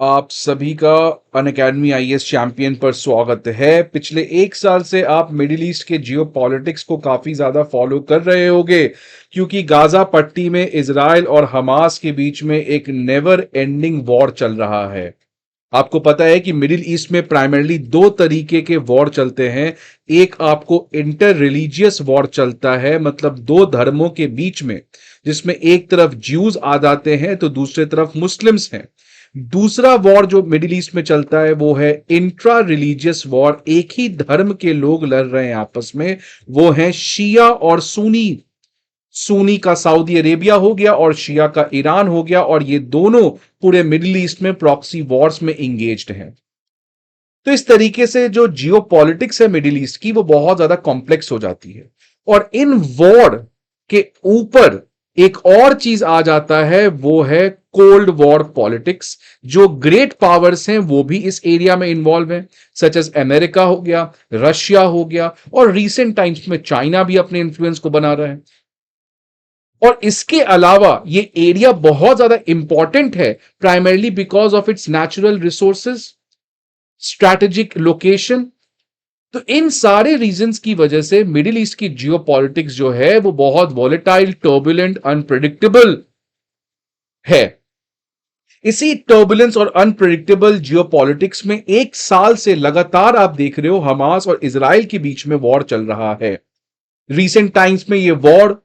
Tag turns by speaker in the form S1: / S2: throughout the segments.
S1: आप सभी का अनअकैडमी आईएएस चैंपियन पर स्वागत है। पिछले एक साल से आप मिडिल ईस्ट के जियो पॉलिटिक्स को काफी ज्यादा फॉलो कर रहे होंगे, क्योंकि गाजा पट्टी में इजराइल और हमास के बीच में एक नेवर एंडिंग वॉर चल रहा है। आपको पता है कि मिडिल ईस्ट में प्राइमरली दो तरीके के वॉर चलते हैं। एक आपको इंटर रिलीजियस वॉर चलता है, मतलब दो धर्मों के बीच में, जिसमें एक तरफ ज्यूज आ जाते हैं तो दूसरी तरफ मुस्लिम्स हैं। दूसरा वॉर जो मिडिल ईस्ट में चलता है वो है इंट्रा रिलीजियस वॉर। एक ही धर्म के लोग लड़ रहे हैं आपस में, वो है शिया और सुन्नी। सुन्नी का सऊदी अरेबिया हो गया और शिया का ईरान हो गया, और ये दोनों पूरे मिडिल ईस्ट में प्रॉक्सी वॉर्स में इंगेज्ड हैं। तो इस तरीके से जो जियो पॉलिटिक्स है मिडिल ईस्ट की, वो बहुत ज्यादा कॉम्प्लेक्स हो जाती है। और इन वॉर के ऊपर एक और चीज आ जाता है, वो है कोल्ड वॉर पॉलिटिक्स। जो ग्रेट पावर्स हैं वो भी इस एरिया में इन्वॉल्व हैं, सच एज अमेरिका हो गया, रशिया हो गया, और रिसेंट टाइम्स में चाइना भी अपने इन्फ्लुएंस को बना रहा है। और इसके अलावा ये एरिया बहुत ज्यादा इंपॉर्टेंट है, primarily because of its natural resources, strategic location. तो इन सारे रीजंस की वजह से मिडिल ईस्ट की जियोपॉलिटिक्स जो है वो बहुत वॉलेटाइल, टर्बुलेंट, अनप्रेडिक्टेबल है। इसी टर्बुलेंस और अनप्रेडिक्टेबल जियोपॉलिटिक्स में एक साल से लगातार आप देख रहे हो हमास और इजराइल के बीच में वॉर चल रहा है। रीसेंट टाइम्स में ये वॉर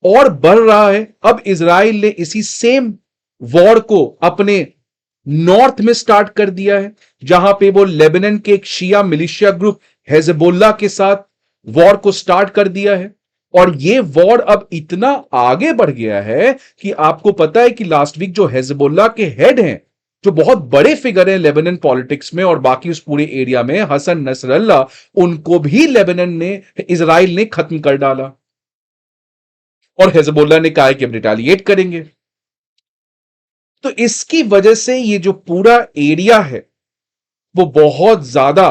S1: और बढ़ रहा है। अब इजराइल ने इसी सेम वॉर को अपने नॉर्थ में स्टार्ट कर दिया है, जहां पे वो लेबनान के एक शिया मिलिशिया ग्रुप हेजबोल्ला के साथ वॉर को स्टार्ट कर दिया है। और ये वॉर अब इतना आगे बढ़ गया है कि आपको पता है कि लास्ट वीक जो हेजबोल्ला के हेड हैं, जो बहुत बड़े फिगर हैं लेबनान पॉलिटिक्स में और बाकी उस पूरे एरिया में, हसन नसरल्ला, उनको भी लेबनान ने, इजराइल ने खत्म कर डाला। और हेजबोल्ला ने कहा है कि हम रिटालिएट करेंगे। तो इसकी वजह से ये जो पूरा एरिया है वो बहुत ज्यादा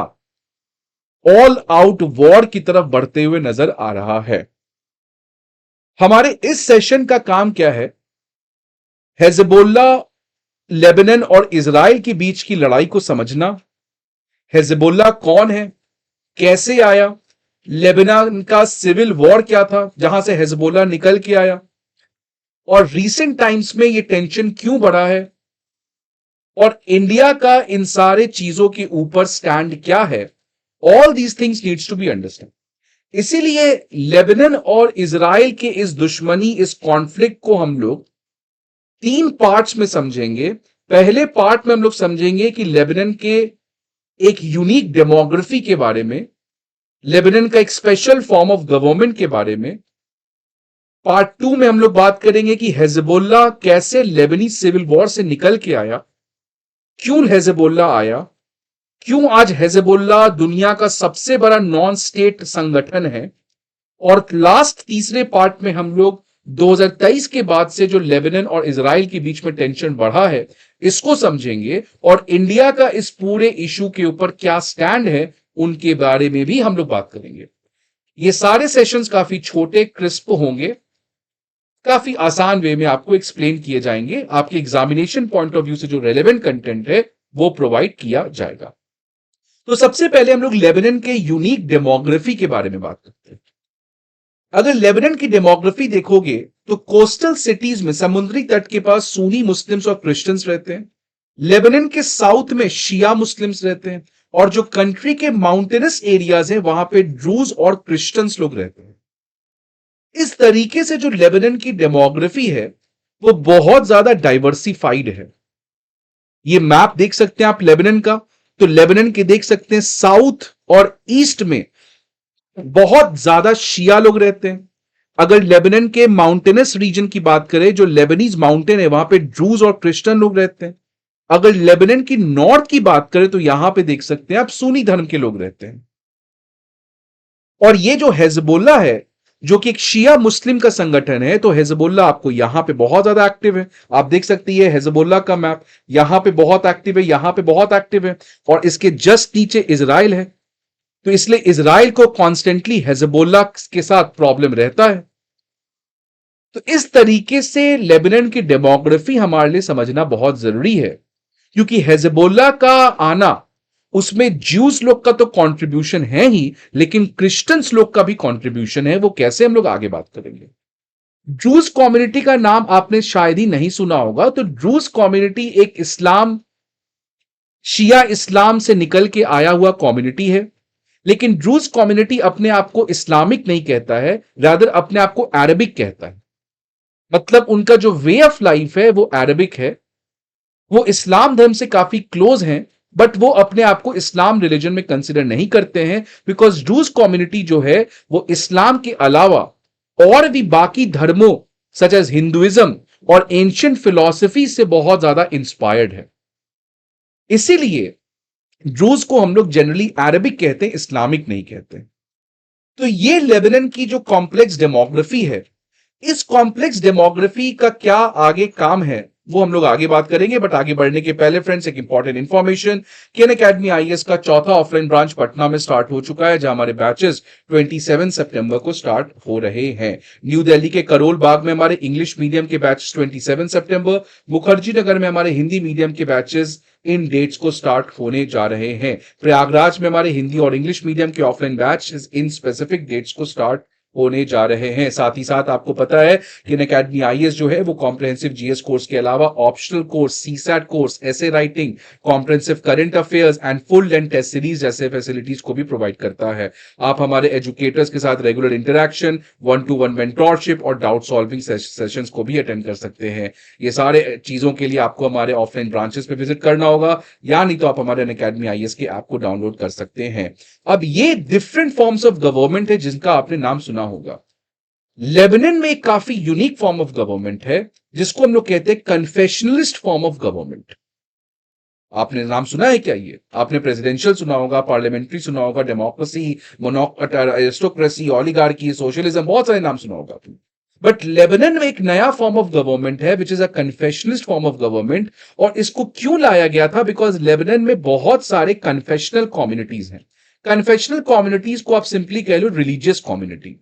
S1: ऑल आउट वॉर की तरफ बढ़ते हुए नजर आ रहा है। हमारे इस सेशन का काम क्या है? हेजबोल्ला, लेबनान और इजराइल के बीच की लड़ाई को समझना। हेजबोल्ला कौन है, कैसे आया, लेबनान का सिविल वॉर क्या था जहां से हेजबोल्ला निकल के आया, और रीसेंट टाइम्स में ये टेंशन क्यों बढ़ा है, और इंडिया का इन सारे चीजों के ऊपर स्टैंड क्या है। All these things needs to be understand. इसीलिए लेबनान और इजराइल के इस दुश्मनी, इस कॉन्फ्लिक्ट को हम लोग तीन पार्ट्स में समझेंगे। पहले पार्ट में हम लोग समझेंगे कि लेबनान के एक यूनिक डेमोग्राफी के बारे में, लेबनान का एक स्पेशल फॉर्म ऑफ गवर्नमेंट के बारे में। पार्ट टू में हम लोग बात करेंगे कि हेजबोल्ला कैसे लेबनी सिविल वॉर से निकल के आया, क्यों हेजबोल्ला आया, क्यों आज हेजबोल्ला दुनिया का सबसे बड़ा नॉन स्टेट संगठन है। और लास्ट तीसरे पार्ट में हम लोग 2023 के बाद से जो लेबनान और इजराइल के बीच में टेंशन बढ़ा है, इसको समझेंगे, और इंडिया का इस पूरे इशू के ऊपर क्या स्टैंड है उनके बारे में भी हम लोग बात करेंगे। ये सारे सेशंस काफी छोटे, क्रिस्प होंगे, काफी आसान वे में आपको एक्सप्लेन किए जाएंगे। आपके एग्जामिनेशन पॉइंट ऑफ व्यू से जो रेलेवेंट कंटेंट है वो प्रोवाइड किया जाएगा। तो सबसे पहले हम लोग लेबनान के यूनिक डेमोग्राफी के बारे में बात करते हैं। अगर लेबनान की डेमोग्राफी देखोगे तो कोस्टल सिटीज में, समुद्री तट के पास, सुन्नी मुस्लिम्स और क्रिश्चियंस रहते हैं। लेबनान के साउथ में शिया मुस्लिम्स रहते हैं, और जो कंट्री के माउंटेनस एरियाज हैं वहां पे ड्रूज और क्रिश्चियंस लोग रहते हैं। इस तरीके से जो लेबनान की डेमोग्राफी है वो बहुत ज्यादा डाइवर्सिफाइड है। ये मैप देख सकते हैं आप लेबनान का, तो लेबनान के देख सकते हैं साउथ और ईस्ट में बहुत ज्यादा शिया लोग रहते हैं। अगर लेबनान के माउंटेनस रीजन की बात करें, जो लेबनीज माउंटेन है, वहां पे ड्रूज और क्रिश्चियन लोग रहते हैं। अगर लेबनान की नॉर्थ की बात करें तो यहां पे देख सकते हैं आप सुन्नी धर्म के लोग रहते हैं। और ये जो हेजबोल्ला है, जो कि एक शिया मुस्लिम का संगठन है, तो हेजबोल्ला आपको यहां पे बहुत ज्यादा एक्टिव है। आप देख सकते हैं हेजबोल्ला का मैप, यहां पे बहुत एक्टिव है, यहां पे बहुत एक्टिव है, और इसके जस्ट नीचे इजराइल है। तो इसलिए इजराइल को कॉन्स्टेंटली हेजबोल्ला के साथ प्रॉब्लम रहता है। तो इस तरीके से लेबनान की डेमोग्राफी हमारे लिए समझना बहुत जरूरी है। क्योंकि हेजबोल्ला का आना, उसमें ज्यूस लोग का तो कंट्रीब्यूशन है ही, लेकिन क्रिश्चियंस लोग का भी कंट्रीब्यूशन है। वो कैसे, हम लोग आगे बात करेंगे। ड्रूज कम्युनिटी का नाम आपने शायद ही नहीं सुना होगा। तो ड्रूज कम्युनिटी एक इस्लाम, शिया इस्लाम से निकल के आया हुआ कम्युनिटी है। लेकिन ड्रूज कम्युनिटी अपने आप को इस्लामिक नहीं कहता है, रादर अपने आप को अरबिक कहता है। मतलब उनका जो वे ऑफ लाइफ है वो अरबिक है। वो इस्लाम धर्म से काफी क्लोज हैं, बट वो अपने आप को इस्लाम रिलीजन में कंसिडर नहीं करते हैं, बिकॉज ड्रूज कम्युनिटी जो है वो इस्लाम के अलावा और भी बाकी धर्मों सच एज हिंदुइज्म और एंशियंट फिलॉसफी से बहुत ज्यादा इंस्पायर्ड है। इसीलिए ड्रूज को हम लोग जनरली अरबिक कहते हैं, इस्लामिक नहीं कहते। तो ये लेबनान की जो कॉम्प्लेक्स डेमोग्राफी है, इस कॉम्प्लेक्स डेमोग्राफी का क्या आगे काम है वो हम लोग आगे बात करेंगे। बट आगे बढ़ने के पहले फ्रेंड्स, एक इंपॉर्टेंट इंफॉर्मेशन, कि अनअकैडमी आईएएस का चौथा ऑफलाइन ब्रांच पटना में स्टार्ट हो चुका है, जहां हमारे बैचेस 27 सितंबर को स्टार्ट हो रहे हैं। न्यू दिल्ली के करोल बाग में हमारे इंग्लिश मीडियम के बैचेस 27 सितंबर, मुखर्जी नगर में हमारे हिंदी मीडियम के बैचेस इन डेट्स को स्टार्ट होने जा रहे हैं। प्रयागराज में हमारे हिंदी और इंग्लिश मीडियम के ऑफलाइन बैच इन स्पेसिफिक डेट्स को स्टार्ट होने जा रहे हैं। साथ ही साथ आपको पता है कि अनअकैडमी आईएएस जो है वो कॉम्प्रिहेंसिव जीएस कोर्स के अलावा optional course, CSAT course, essay writing, comprehensive current affairs and full length test series जैसे फैसिलिटीज को भी प्रोवाइड करता है। आप हमारे एजुकेटर्स के साथ रेगुलर इंटरेक्शन, 1-to-1 मेंटोरशिप और डाउट सॉल्विंग सेशंस को भी अटेंड कर सकते हैं। ये सारे चीजों के लिए आपको हमारे ऑफलाइन ब्रांचेस पे विजिट करना होगा, या नहीं तो आप हमारे अनअकैडमी आईएएस के ऐप को डाउनलोड कर सकते हैं। अब ये डिफरेंट फॉर्म्स ऑफ गवर्नमेंट है जिनका आपने नाम सुना होगा। लेबनान में एक काफी यूनिक फॉर्म ऑफ गवर्नमेंट है जिसको हम लोग कहते हैं कन्फेशनलिस्ट फॉर्म ऑफ गवर्नमेंट। आपने नाम सुना है क्या? ये आपने प्रेसिडेंशियल सुना होगा, पार्लियामेंट्री सुना होगा, डेमोक्रेसी, एरिस्टोक्रेसी, ओलिगार्की, सोशलिज्म, बहुत सारे नाम सुना होगा आपने। बट लेबनान में एक नया फॉर्म ऑफ गवर्नमेंट है which is a confessionalist form of government. और इसको क्यों लाया गया था? बिकॉज लेबनान में बहुत सारे कन्फेशनल कम्युनिटीज हैं। कन्फेशनल कम्युनिटीज को आप सिंपली कह लो रिलीजियस कम्युनिटी।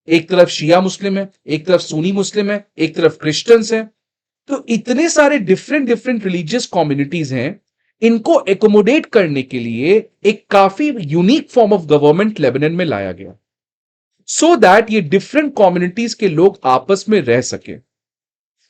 S1: एक तरफ शिया मुस्लिम है, एक तरफ सुन्नी मुस्लिम है, एक तरफ क्रिश्चियंस हैं। तो इतने सारे डिफरेंट डिफरेंट रिलीजियस कम्युनिटीज हैं, इनको एकोमोडेट करने के लिए एक काफी unique form of government Lebanon में लाया गया, सो दैट ये डिफरेंट कम्युनिटीज के लोग आपस में रह सके।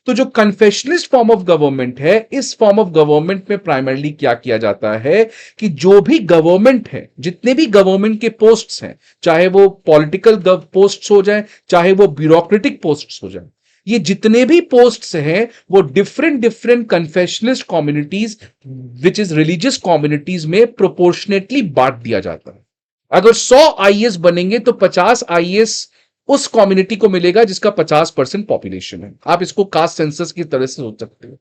S1: तो जो कन्फेशनलिस्ट फॉर्म ऑफ गवर्नमेंट है, इस फॉर्म ऑफ गवर्नमेंट में प्राइमरली क्या किया जाता है कि जो भी गवर्नमेंट है, जितने भी गवर्नमेंट के पोस्ट्स हैं, चाहे वो पॉलिटिकल पोस्ट्स हो जाए, चाहे वो ब्यूरोक्रेटिक पोस्ट्स हो जाए, ये जितने भी पोस्ट्स हैं वो different different confessionalist communities which is religious communities में प्रोपोर्शनेटली बांट दिया जाता है। अगर 100 आईएएस बनेंगे तो 50 आईएएस उस कम्युनिटी को मिलेगा जिसका 50% पॉपुलेशन है। आप इसको कास्ट सेंसस की तरह से सोच सकते हो।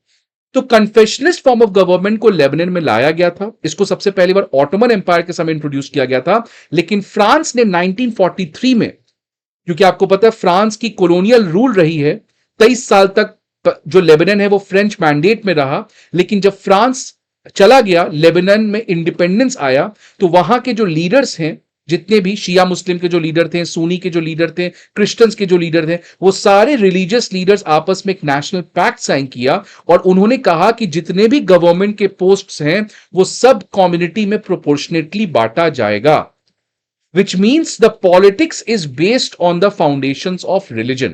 S1: तो कन्फेशनलिस्ट फॉर्म ऑफ गवर्नमेंट को लेबनान में लाया गया था। इसको सबसे पहली बार ऑटोमन एम्पायर के समय इंट्रोड्यूस किया गया था, लेकिन फ्रांस ने 1943 में, क्योंकि आपको पता है फ्रांस की कॉलोनियल रूल रही है 23 साल तक, जो लेबनान है वो फ्रेंच मैंडेट में रहा। लेकिन जब फ्रांस चला गया, लेबनान में इंडिपेंडेंस आया, तो वहां के जो लीडर्स हैं, जितने भी शिया मुस्लिम के जो लीडर थे, सुन्नी के जो लीडर थे, क्रिश्चियंस के जो लीडर थे, वो सारे रिलीजियस लीडर्स आपस में एक नेशनल पैक्ट साइन किया और उन्होंने कहा कि जितने भी गवर्नमेंट के पोस्ट्स हैं वो सब कम्युनिटी में प्रोपोर्शनेटली बांटा जाएगा, which means the politics is based on the foundations of religion।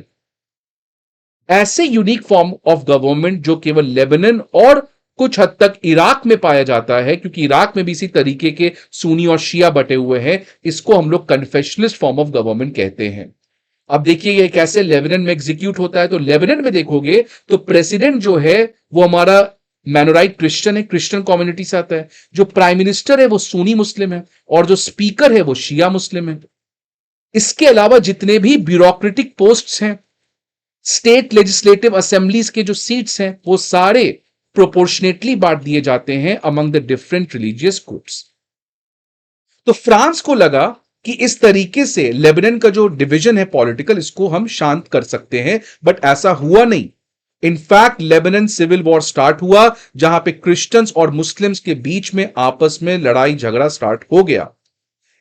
S1: ऐसे यूनिक फॉर्म ऑफ गवर्नमेंट जो केवल लेबनान और कुछ हद तक इराक में पाया जाता है, क्योंकि इराक में भी इसी तरीके के सुन्नी और शिया बटे हुए हैं, इसको हम लोग कन्फेशनलिस्ट फॉर्म ऑफ गवर्नमेंट कहते हैं। अब देखिए ये कैसे लेबनान में एग्जीक्यूट होता है। तो लेबनान में देखोगे तो प्रेसिडेंट जो है वो हमारा मैनोराइट क्रिश्चियन है, क्रिश्चियन कम्युनिटी से आता है। जो प्राइम मिनिस्टर है वो सुन्नी मुस्लिम है और जो स्पीकर है वो शिया मुस्लिम है। इसके अलावा जितने भी ब्यूरोक्रेटिक पोस्ट्स हैं, स्टेट लेजिस्लेटिव असेंबलीज के जो सीट्स हैं, वो सारे प्रोपोर्शनेटली बांट दिए जाते हैं among the different religious groups. तो फ्रांस को लगा कि इस तरीके से लेबनान का जो डिवीजन है पॉलिटिकल, इसको हम शांत कर सकते हैं, बट ऐसा हुआ नहीं। In fact Lebanon civil war start हुआ, जहां पे क्रिश्चियंस और मुस्लिम्स के बीच में आपस में लड़ाई झगड़ा स्टार्ट हो गया।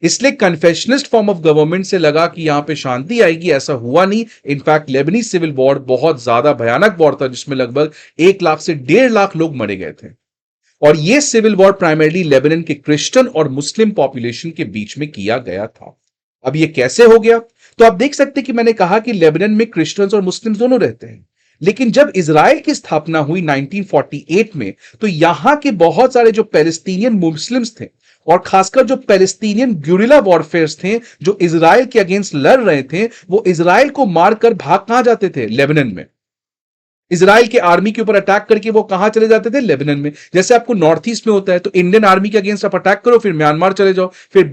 S1: इसलिए कन्फेशनलिस्ट फॉर्म ऑफ गवर्नमेंट से लगा कि यहां पे शांति आएगी, ऐसा हुआ नहीं। इनफैक्ट लेबनीज सिविल वॉर बहुत ज्यादा भयानक वॉर था, जिसमें लगभग 1 लाख से 1.5 लाख लोग मरे गए थे। और यह सिविल वॉर प्राइमरली लेबनान के क्रिश्चियन और मुस्लिम पॉपुलेशन के बीच में किया गया था। अब यह कैसे हो गया? तो आप देख सकते हैं कि मैंने कहा कि लेबनान में क्रिश्चियंस और मुस्लिम्स दोनों रहते हैं, लेकिन जब इजराइल की स्थापना हुई 1948 में, तो यहां के बहुत सारे जो पैलेस्टीनियन मुस्लिम्स थे और खासकर जो पैलेस्टीनियन गुरिल्ला वॉरफेयर्स थे जो इजराइल के अगेंस्ट लड़ रहे थे, वो इजराइल को मारकर भाग कहां जाते थे? लेबनान में। इजराइल के आर्मी के ऊपर अटैक करके वो कहां चले जाते थे? लेबनान में। जैसे आपको नॉर्थ ईस्ट में होता है, तो इंडियन आर्मी के अगेंस्ट आप अटैक करो, फिर म्यांमार चले जाओ, फिर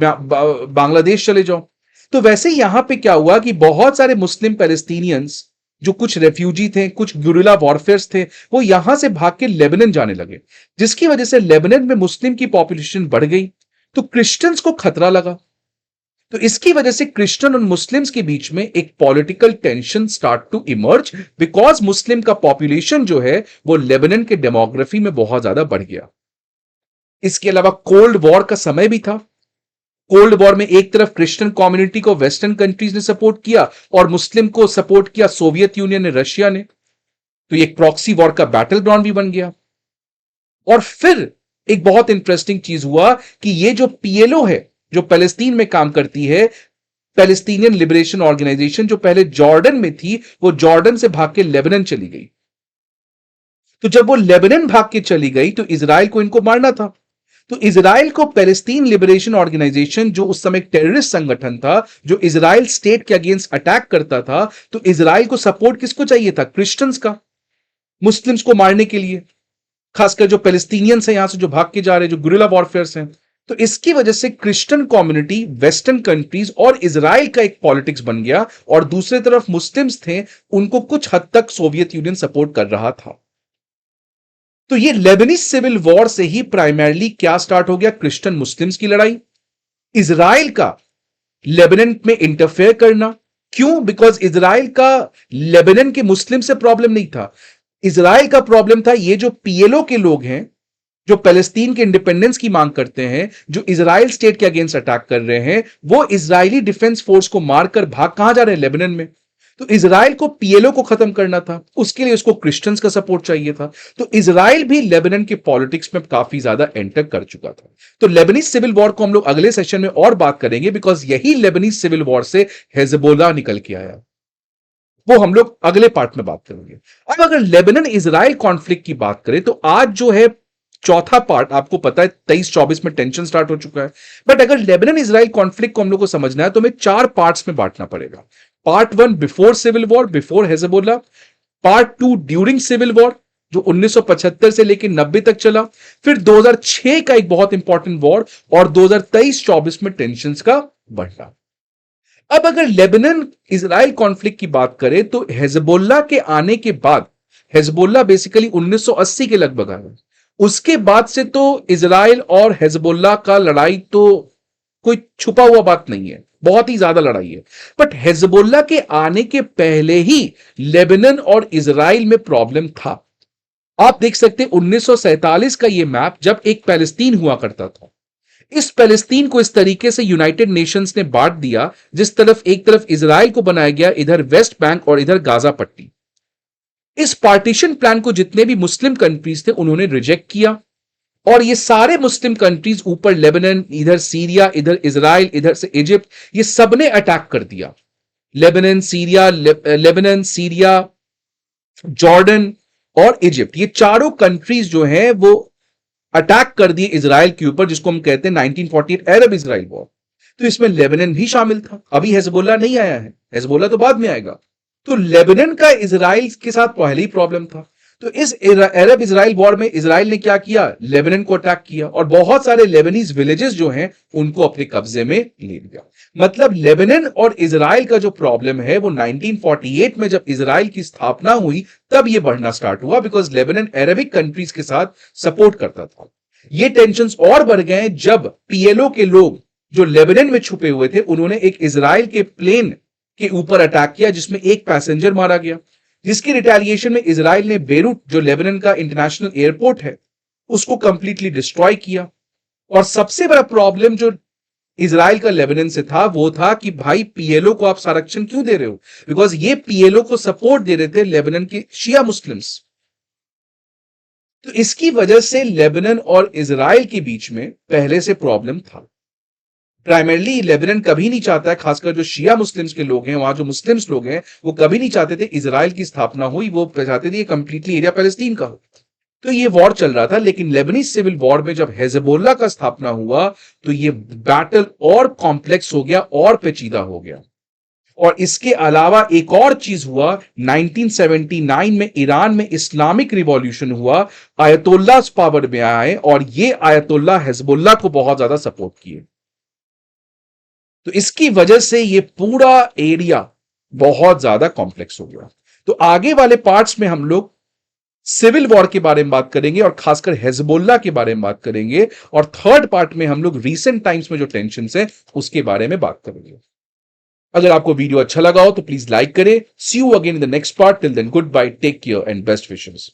S1: बांग्लादेश चले जाओ। तो वैसे ही यहां पे क्या हुआ कि बहुत सारे मुस्लिम पैलेस्टीनियंस जो कुछ रेफ्यूजी थे, कुछ गुरिल्ला वॉरफेयर्स थे, वो यहां से भाग के लेबनान जाने लगे, जिसकी वजह से लेबनान में मुस्लिम की पॉपुलेशन बढ़ गई। तो क्रिश्चियंस को खतरा लगा, तो इसकी वजह से क्रिश्चियन और मुस्लिम्स के बीच में एक political tension start to emerge, because Muslim का पॉपुलेशन जो है वो लेबनान के डेमोग्राफी में बहुत ज्यादा बढ़ गया। इसके अलावा कोल्ड वॉर का समय भी था। कोल्ड वॉर में एक तरफ क्रिश्चियन कम्युनिटी को वेस्टर्न कंट्रीज ने सपोर्ट किया और मुस्लिम को सपोर्ट किया सोवियत यूनियन ने, रशिया ने। तो ये प्रॉक्सी वॉर का बैटल ग्राउंड भी बन गया। और फिर एक बहुत इंटरेस्टिंग चीज हुआ कि ये जो पीएलओ है जो पैलेस्टीन में काम करती है, पैलेस्टीनियन लिबरेशन ऑर्गेनाइजेशन, जो पहले जॉर्डन में थी, वो जॉर्डन से भाग के लेबनान चली गई। तो जब वो लेबनान भाग के चली गई तो इजराइल को इनको मारना था। तो इजराइल को पैलेस्टीन लिबरेशन ऑर्गेनाइजेशन, जो उस समय एक टेररिस्ट संगठन था जो इजराइल स्टेट के अगेंस्ट अटैक करता था, तो इजराइल को सपोर्ट किसको चाहिए था? क्रिश्चियंस का, मुस्लिम्स को मारने के लिए, खासकर जो पैलेस्टीनियंस हैं यहां से जो भाग के जा रहे हैं, जो गुरिल्ला वॉरफेयर्स हैं। तो इसकी वजह से क्रिश्चियन कम्युनिटी, वेस्टर्न कंट्रीज और इजराइल का एक पॉलिटिक्स बन गया, और दूसरी तरफ मुस्लिम्स थे, उनको कुछ हद तक सोवियत यूनियन सपोर्ट कर रहा था। तो ये लेबनीज सिविल वॉर से ही प्राइमरली क्या स्टार्ट हो गया? क्रिश्चियन मुस्लिम्स की लड़ाई, इजराइल का लेबनान में इंटरफेयर करना। क्यों? बिकॉज इजराइल का लेबनान के मुस्लिम से प्रॉब्लम नहीं था, इजराइल का प्रॉब्लम था ये जो पीएलओ के लोग हैं जो पैलेस्टीन के इंडिपेंडेंस की मांग करते हैं, जो इजराइल स्टेट के अगेंस्ट अटैक कर रहे हैं, वो इजरायली डिफेंस फोर्स को मारकर भाग कहां जा रहे हैं? लेबनान में। तो इजराइल को पीएलओ को खत्म करना था, उसके लिए उसको क्रिश्चियंस का सपोर्ट चाहिए था। तो इजराइल भी लेबनान के पॉलिटिक्स में काफी ज्यादा एंटर कर चुका था। तो लेबनीज सिविल वॉर को हम लोग अगले सेशन में और बात करेंगे, बिकॉज यही लेबनीज सिविल वॉर से हेजबोला निकल के आया, वो हम लोग अगले पार्ट में बात करेंगे। अब अगर लेबनान इजराइल कॉन्फ्लिक्ट की बात करें, तो आज जो है चौथा पार्ट, आपको पता है 23-24 में टेंशन स्टार्ट हो चुका है, बट अगर लेबनान इजराइल कॉन्फ्लिक्ट को हम लोग को समझना है तो हमें 4 पार्ट्स में बांटना पड़ेगा। Part 1 before civil war, before Hezbollah. Part 2 during civil war, जो 1975 से लेकर 90 तक चला। फिर 2006 का एक बहुत इंपॉर्टेंट वॉर, और 2023-24 में टेंशन का बढ़ना। अब अगर लेबनान इजराइल कॉन्फ्लिक्ट की बात करें, तो हेजबोल्ला के आने के बाद, हेजबोल्ला बेसिकली 1980 के लगभग आया, उसके बाद से तो इजराइल और हेजबोल्ला का लड़ाई तो कोई छुपा हुआ बात नहीं है, बहुत ही ज्यादा लड़ाई है। बट हेजबोल्ला के आने के पहले ही लेबनान और इजराइल में प्रॉब्लम था। आप देख सकते हैं 1947 का यह मैप, जब एक पैलेस्तीन हुआ करता था, इस पैलेस्तीन को इस तरीके से यूनाइटेड नेशंस ने बांट दिया, जिस तरफ एक तरफ इजराइल को बनाया गया, इधर वेस्ट बैंक और इधर गाजा पट्टी। इस पार्टीशन प्लान को जितने भी मुस्लिम कंट्रीज थे उन्होंने रिजेक्ट किया, और ये सारे मुस्लिम कंट्रीज, ऊपर लेबनान, इधर सीरिया, इधर इजराइल, इधर से इजिप्ट, ये सबने अटैक कर दिया। लेबनान, सीरिया, जॉर्डन और इजिप्ट, ये चारों कंट्रीज जो हैं वो अटैक कर दिए इजराइल के ऊपर, जिसको हम कहते हैं 1948 अरब इजराइल वॉर। तो इसमें लेबनान भी शामिल था। अभी हेजबोल्ला नहीं आया है, हेजबोल्ला तो बाद में आएगा। तो लेबनान का इजराइल के साथ पहले ही प्रॉब्लम था। तो इस अरब इजराइल वॉर में इजराइल ने क्या किया? लेबनान को अटैक किया, और बहुत सारे लेबनीज विलेजेस जो हैं उनको अपने कब्जे में ले लिया। मतलब लेबनान और इजराइल का जो प्रॉब्लम है वो 1948 में जब इजराइल की स्थापना हुई तब ये बढ़ना स्टार्ट हुआ, बिकॉज लेबनान अरबिक कंट्रीज के साथ सपोर्ट करता था। ये टेंशंस और बढ़ गए जब पीएलओ के लोग जो लेबनान में छुपे हुए थे, उन्होंने एक इजराइल के प्लेन के ऊपर अटैक किया जिसमें एक पैसेंजर मारा गया, जिसकी रिटेलिएशन में इजराइल ने बेरूट, जो लेबनान का इंटरनेशनल एयरपोर्ट है, उसको कंप्लीटली डिस्ट्रॉय किया। और सबसे बड़ा प्रॉब्लम जो इजराइल का लेबनान से था वो था कि भाई पीएलओ को आप संरक्षण क्यों दे रहे हो? बिकॉज ये पीएलओ को सपोर्ट दे रहे थे लेबनान के शिया मुस्लिम्स। तो इसकी वजह से लेबनान और इजराइल के बीच में पहले से प्रॉब्लम था। प्राइमरली लेबनान कभी नहीं चाहता है, खासकर जो शिया मुस्लिम्स के लोग हैं, वहां जो मुस्लिम्स लोग हैं, वो कभी नहीं चाहते थे इजराइल की स्थापना हुई, वो चाहते थे ये कंप्लीटली एरिया पैलेस्टीन का हो। तो ये वॉर चल रहा था, लेकिन लेबनीज सिविल वॉर में जब हिजबुल्लाह का स्थापना हुआ तो ये बैटल और कॉम्प्लेक्स हो गया और पेचीदा हो गया। और इसके अलावा एक और चीज हुआ, 1979 में ईरान में इस्लामिक रिवॉल्यूशन हुआ, आयतुल्लाह पावर में आए और ये आयतुल्लाह हिजबुल्लाह को बहुत ज्यादा सपोर्ट किए। तो इसकी वजह से ये पूरा एरिया बहुत ज्यादा कॉम्प्लेक्स हो गया। तो आगे वाले पार्ट्स में हम लोग सिविल वॉर के बारे में बात करेंगे और खासकर हिजबुल्लाह के बारे में बात करेंगे, और थर्ड पार्ट में हम लोग रीसेंट टाइम्स में जो टेंशन है उसके बारे में बात करेंगे। अगर आपको वीडियो अच्छा लगा हो तो प्लीज लाइक करें। See you again in the next part. Till then goodbye, take care and best wishes.